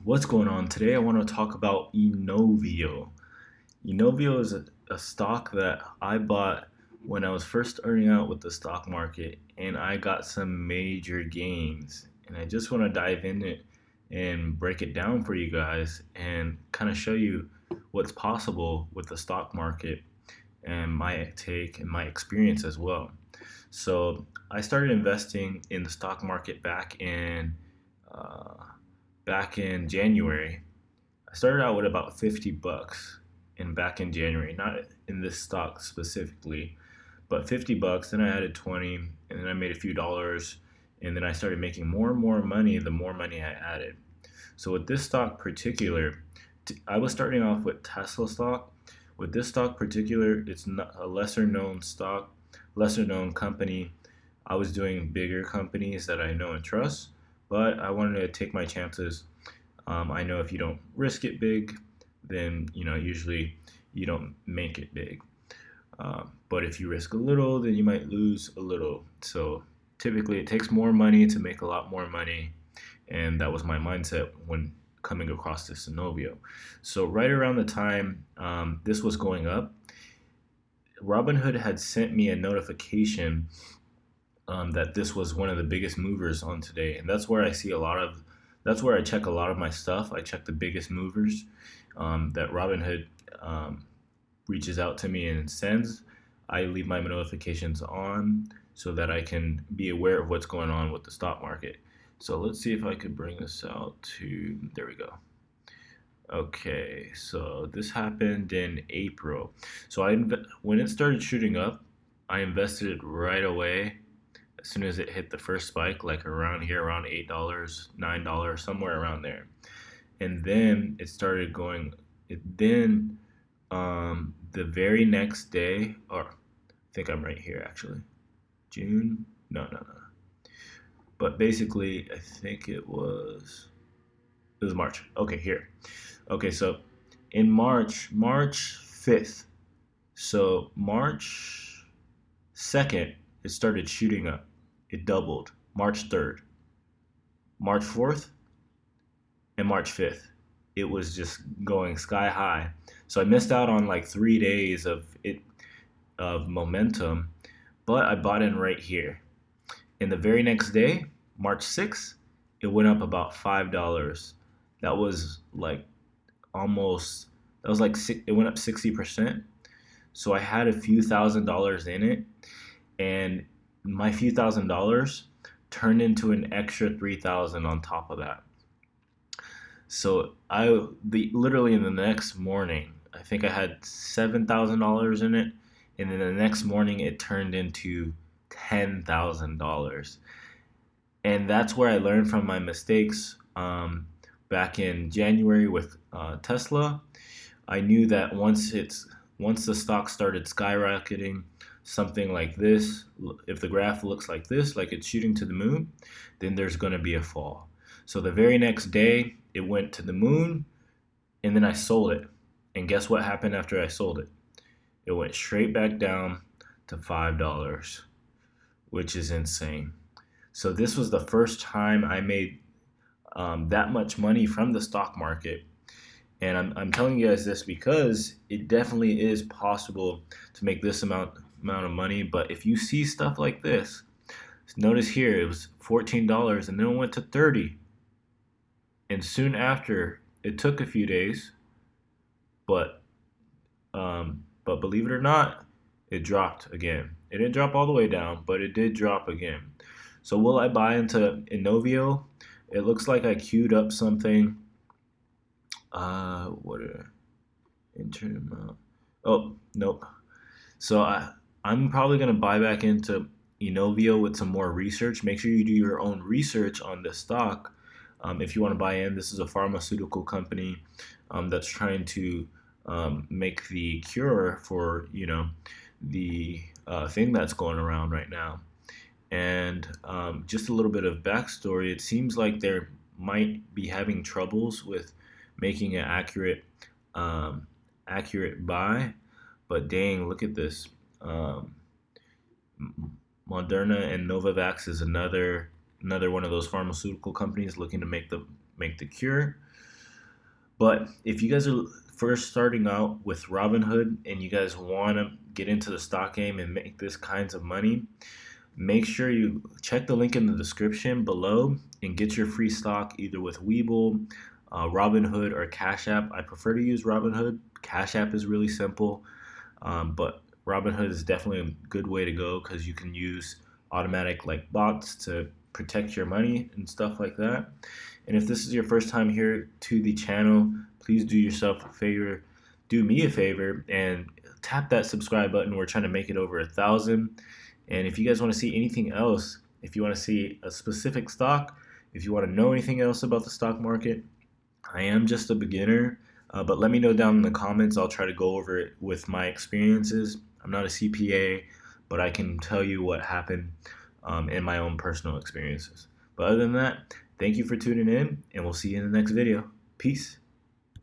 What's going on today? I want to talk about Inovio. Inovio is a stock that I bought when I was first starting out with the stock market, and I got some major gains. And I just want to dive in it and break it down for you guys and kind of show you what's possible with the stock market and my take and my experience as well. So I started investing in the stock market uh, back in January. I started out with about $50 and back in January, not in this stock specifically, but $50. Then I added 20, and then I made a few dollars, and then I started making more and more money the more money I added. So with this stock particular, I was starting off with Tesla stock. With this stock particular, it's not a lesser known stock, lesser known company. I was doing bigger companies that I know and trust, but I wanted to take my chances. I know if you don't risk it big, then usually you don't make it big. But if you risk a little, then you might lose a little. So typically, it takes more money to make a lot more money, and that was my mindset when coming across this Synovio. So right around the time this was going up, Robinhood had sent me a notification that this was one of the biggest movers on today, and that's where I see a lot of. That's where I check a lot of my stuff. I check the biggest movers that Robinhood reaches out to me and sends. I leave my notifications on so that I can be aware of what's going on with the stock market. So let's see if I could bring this out to, there we go. Okay, so this happened in April. So when it started shooting up, I invested it right away as soon as it hit the first spike, like around here, around $8, $9, somewhere around there. And then it started going, the very next day, or I think I'm right here actually, June? No. But basically, I think it was March. Okay, here. Okay, so in March 5th, so March 2nd, it started shooting up. It doubled. March 3rd, March 4th, and March 5th. It was just going sky high. So I missed out on like 3 days of momentum, but I bought in right here. And the very next day, March 6th, it went up about $5. That was like almost that was like it went up 60%. So I had a few $1,000s in it, and my few $1,000s turned into an extra 3,000 on top of that. So literally in the next morning, I think I had $7,000 in it, and then the next morning it turned into $10,000. And that's where I learned from my mistakes back in January with Tesla. I knew that once the stock started skyrocketing, something like this, if the graph looks like this, like it's shooting to the moon, then there's going to be a fall. So the very next day, it went to the moon, and then I sold it. And guess what happened after I sold it? It went straight back down to $5, which is insane. So this was the first time I made that much money from the stock market. And I'm telling you guys this because it definitely is possible to make this amount of money. But if you see stuff like this, notice here it was $14 and then it went to 30. And soon after, it took a few days, but believe it or not, it dropped again. It didn't drop all the way down, but it did drop again. So will I buy into Inovio? It looks like I queued up something. What are interim amount? Oh, nope. So I'm probably gonna buy back into Inovio with some more research. Make sure you do your own research on this stock. If you want to buy in, this is a pharmaceutical company that's trying to make the cure for the thing that's going around right now. And just a little bit of backstory. It seems like they might be having troubles with making an accurate buy. But dang, look at this. Moderna and Novavax is another one of those pharmaceutical companies looking to make the cure. But if you guys are first starting out with Robinhood and you guys want to get into the stock game and make this kinds of money, make sure you check the link in the description below and get your free stock either with Webull, Robinhood, or Cash App. I prefer to use Robinhood. Cash App is really simple, but Robinhood is definitely a good way to go because you can use automatic like bots to protect your money and stuff like that. And if this is your first time here to the channel, please do yourself a favor, do me a favor, and tap that subscribe button. We're trying to make it over 1,000. And if you guys want to see anything else, if you want to see a specific stock, if you want to know anything else about the stock market, I am just a beginner, but let me know down in the comments. I'll try to go over it with my experiences. I'm not a CPA, but I can tell you what happened in my own personal experiences. But other than that, thank you for tuning in, and we'll see you in the next video. Peace.